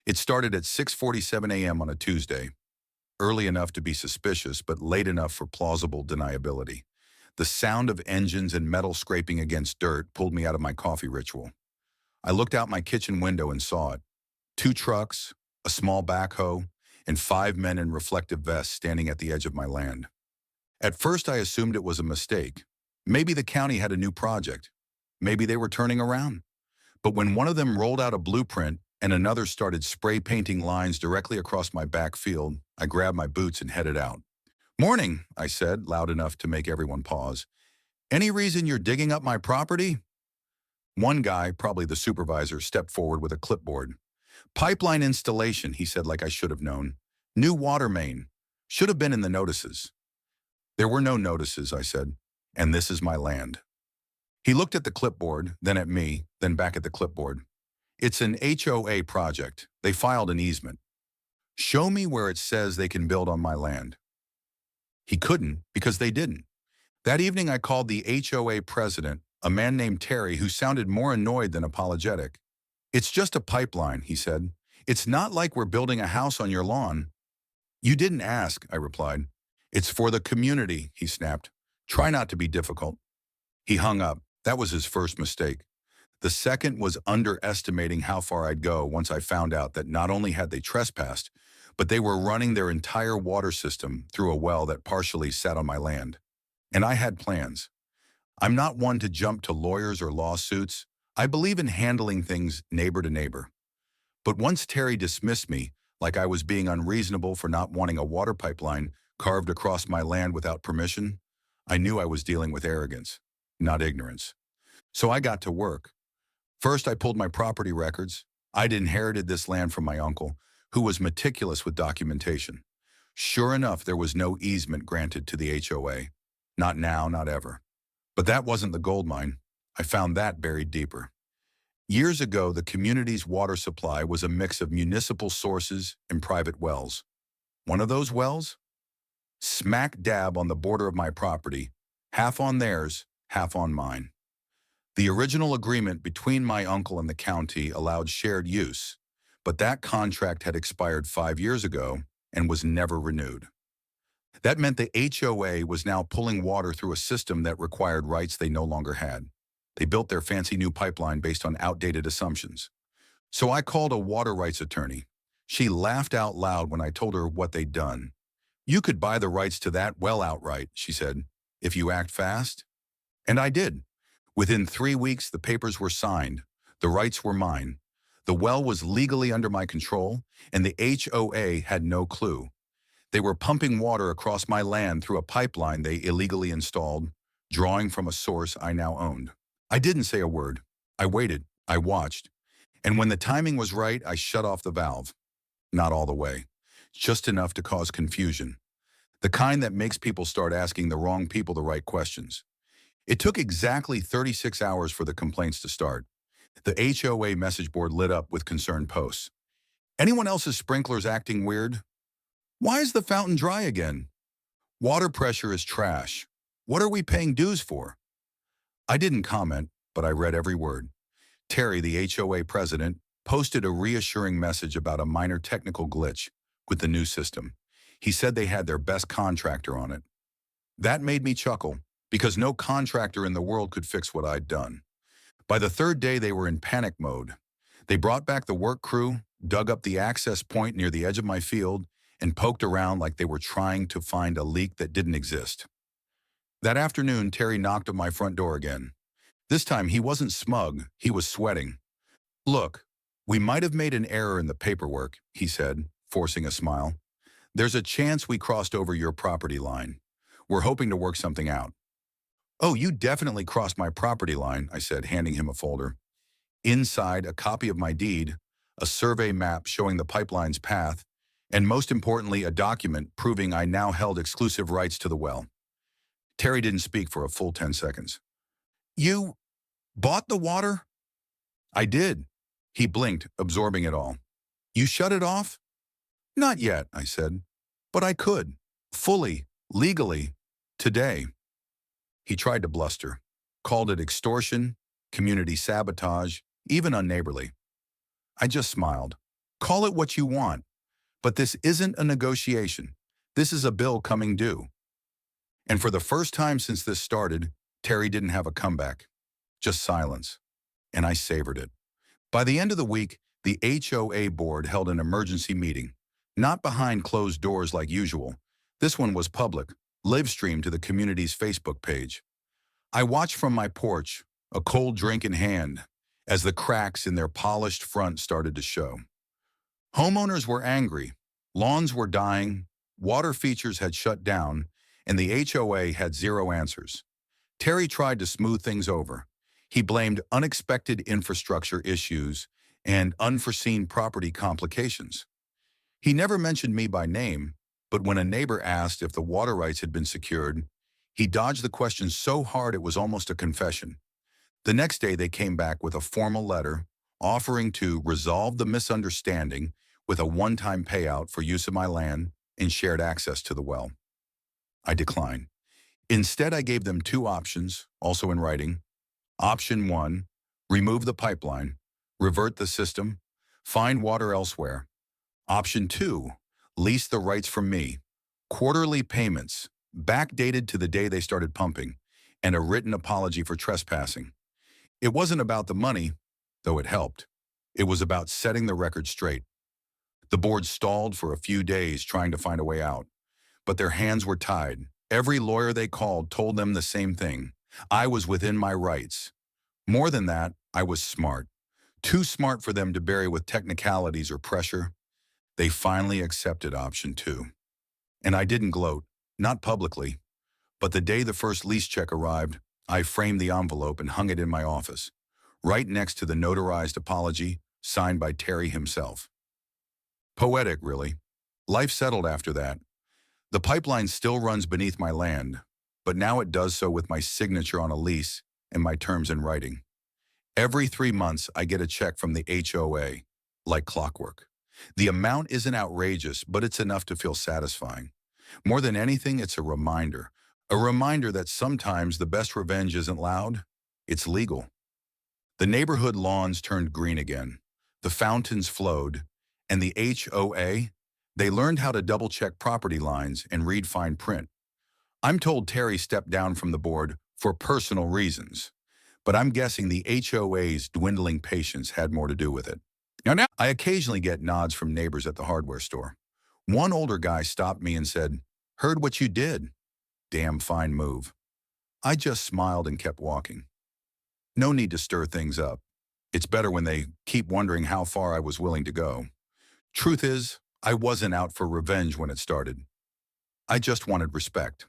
It started at 6:47 a.m. on a Tuesday, early enough to be suspicious, but late enough for plausible deniability. The sound of engines and metal scraping against dirt pulled me out of my coffee ritual. I looked out my kitchen window and saw it. Two trucks, a small backhoe, and five men in reflective vests standing at the edge of my land. At first, I assumed it was a mistake. Maybe the county had a new project. Maybe they were turning around. But when one of them rolled out a blueprint and another started spray painting lines directly across my backfield, I grabbed my boots and headed out. "Morning," I said, loud enough to make everyone pause. "Any reason you're digging up my property?" One guy, probably the supervisor, stepped forward with a clipboard. "Pipeline installation," he said like I should have known. "New water main. Should have been in the notices." "There were no notices," I said, "and this is my land." He looked at the clipboard, then at me, then back at the clipboard. "It's an HOA project. They filed an easement. Show me where it says they can build on my land." He couldn't because they didn't. That evening I called the HOA president, a man named Terry who sounded more annoyed than apologetic. "It's just a pipeline," he said. "It's not like we're building a house on your lawn." "You didn't ask," I replied. "It's for the community," he snapped. "Try not to be difficult." He hung up. That was his first mistake. The second was underestimating how far I'd go once I found out that not only had they trespassed, but they were running their entire water system through a well that partially sat on my land. And I had plans. I'm not one to jump to lawyers or lawsuits. I believe in handling things neighbor to neighbor. But once Terry dismissed me, like I was being unreasonable for not wanting a water pipeline carved across my land without permission, I knew I was dealing with arrogance, not ignorance. So I got to work. First, I pulled my property records. I'd inherited this land from my uncle, who was meticulous with documentation. Sure enough, there was no easement granted to the HOA. Not now, not ever. But that wasn't the gold mine. I found that buried deeper. Years ago, the community's water supply was a mix of municipal sources and private wells. One of those wells? Smack dab on the border of my property, half on theirs, half on mine. The original agreement between my uncle and the county allowed shared use, but that contract had expired 5 years ago and was never renewed. That meant the HOA was now pulling water through a system that required rights they no longer had. They built their fancy new pipeline based on outdated assumptions. So I called a water rights attorney. She laughed out loud when I told her what they'd done. "You could buy the rights to that well outright," she said, "if you act fast." And I did. Within 3 weeks, the papers were signed. The rights were mine. The well was legally under my control, and the HOA had no clue. They were pumping water across my land through a pipeline they illegally installed, drawing from a source I now owned. I didn't say a word. I waited. I watched. And when the timing was right, I shut off the valve. Not all the way. Just enough to cause confusion. The kind that makes people start asking the wrong people the right questions. It took exactly 36 hours for the complaints to start. The HOA message board lit up with concerned posts. "Anyone else's sprinklers acting weird? Why is the fountain dry again? Water pressure is trash. What are we paying dues for?" I didn't comment, but I read every word. Terry, the HOA president, posted a reassuring message about a minor technical glitch with the new system. He said they had their best contractor on it. That made me chuckle, because no contractor in the world could fix what I'd done. By the third day, they were in panic mode. They brought back the work crew, dug up the access point near the edge of my field, and poked around like they were trying to find a leak that didn't exist. That afternoon, Terry knocked on my front door again. This time, he wasn't smug, he was sweating. "Look, we might have made an error in the paperwork," he said, forcing a smile. "There's a chance we crossed over your property line. We're hoping to work something out." "Oh, you definitely crossed my property line," I said, handing him a folder. Inside, a copy of my deed, a survey map showing the pipeline's path, and most importantly, a document proving I now held exclusive rights to the well. Terry didn't speak for a full 10 seconds. "You bought the water?" "I did." He blinked, absorbing it all. "You shut it off?" "Not yet," I said. "But I could. Fully, legally, today." He tried to bluster, called it extortion, community sabotage, even unneighborly. I just smiled. Call it what you want, but this isn't a negotiation. This is a bill coming due. And for the first time since this started, Terry didn't have a comeback, just silence. And I savored it. By the end of the week, the HOA board held an emergency meeting, not behind closed doors like usual. This one was public, live streamed to the community's Facebook page. I watched from my porch, a cold drink in hand, as the cracks in their polished front started to show. Homeowners were angry, lawns were dying, water features had shut down, and the HOA had zero answers. Terry tried to smooth things over. He blamed unexpected infrastructure issues and unforeseen property complications. He never mentioned me by name, but when a neighbor asked if the water rights had been secured, he dodged the question so hard it was almost a confession. The next day they came back with a formal letter offering to resolve the misunderstanding with a one-time payout for use of my land and shared access to the well. I declined. Instead, I gave them two options, also in writing. Option 1, remove the pipeline, revert the system, find water elsewhere. Option 2, lease the rights from me, quarterly payments, backdated to the day they started pumping, and a written apology for trespassing. It wasn't about the money, though it helped. It was about setting the record straight. The board stalled for a few days trying to find a way out, but their hands were tied. Every lawyer they called told them the same thing. I was within my rights. More than that, I was smart. Too smart for them to bury with technicalities or pressure. They finally accepted option 2. And I didn't gloat, not publicly. But the day the first lease check arrived, I framed the envelope and hung it in my office, right next to the notarized apology signed by Terry himself. Poetic, really. Life settled after that. The pipeline still runs beneath my land, but now it does so with my signature on a lease and my terms in writing. Every 3 months, I get a check from the HOA, like clockwork. The amount isn't outrageous, but it's enough to feel satisfying. More than anything, it's a reminder that sometimes the best revenge isn't loud, it's legal. The neighborhood lawns turned green again, the fountains flowed, and the HOA, they learned how to double-check property lines and read fine print. I'm told Terry stepped down from the board for personal reasons, but I'm guessing the HOA's dwindling patience had more to do with it. Now, I occasionally get nods from neighbors at the hardware store. One older guy stopped me and said, "Heard what you did. Damn fine move." I just smiled and kept walking. No need to stir things up. It's better when they keep wondering how far I was willing to go. Truth is, I wasn't out for revenge when it started. I just wanted respect.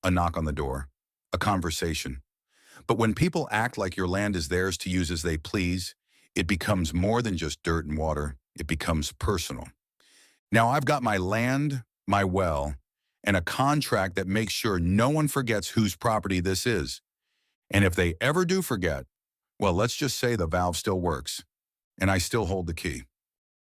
A knock on the door. A conversation. But when people act like your land is theirs to use as they please, it becomes more than just dirt and water. It becomes personal. Now I've got my land, my well, and a contract that makes sure no one forgets whose property this is. And if they ever do forget, well, let's just say the valve still works, and I still hold the key.